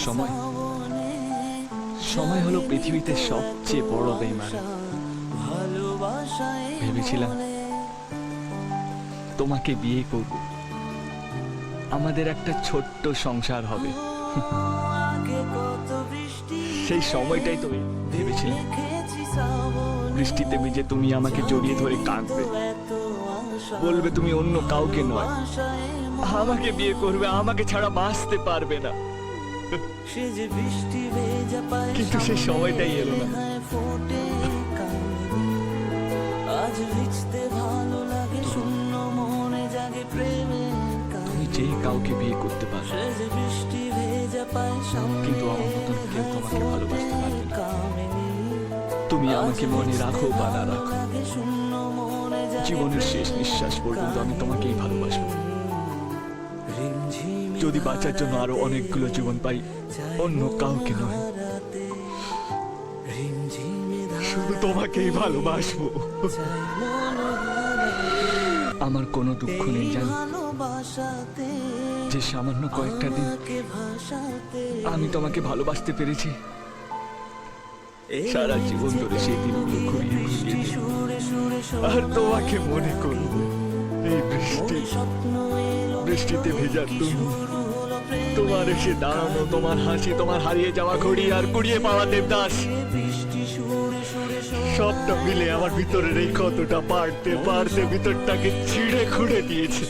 সময় সময় হলো পৃথিবীতে সবচেয়ে বড় বেঈমান। ভেবেছিলাম তোমাকে বিয়ে করব, আমাদের একটা ছোট্ট সংসার হবে। সেই সময়টাই তো ভেবেছিলাম বৃষ্টিতে ভিজে তুমি আমাকে জড়িয়ে ধরে কাঁদবে, বলবে তুমি অন্য কাউকে নয়, আমাকে বিয়ে করবে, আমাকে ছাড়া বাঁচতে পারবে না। কিন্তু সেই সময়টাই এলো না। তুমি যে কাউকে বিয়ে করতে পারো, কিন্তু আমার মতন কেউ তোমাকে ভালোবাসতে পারবে না। তুমি আমাকে মনে রাখো বা না রাখো, জীবনের শেষ নিঃশ্বাস পর্যন্ত আমি তোমাকেই ভালোবাসবো। যদি বাঁচার জন্য আরো অনেকগুলো জীবন পাই, অন্য কাউকে নয়, শুধু তোমাকেই ভালোবাসবো। আমার কোনো দুঃখ নেই জানি, যে সামান্য কয়েকটা দিন আমি তোমাকে ভালোবাসতে পেরেছি, সারা জীবন ধরে সেই দিনগুলো ঘুরিয়ে ঘুরিয়ে আর তোমাকে মনে করবো। এই বৃষ্টিতে ভেজা তুমি, তোমার এসে দাঁড়ানো, তোমার হাসি, তোমার হারিয়ে যাওয়া ঘড়ি আর কুড়িয়ে পাওয়া দেবদাস, সবটা মিলে আমার ভিতরের এই ক্ষতটা পারতে পারতে ভিতরটাকে ছিঁড়ে খুঁড়ে দিয়েছে।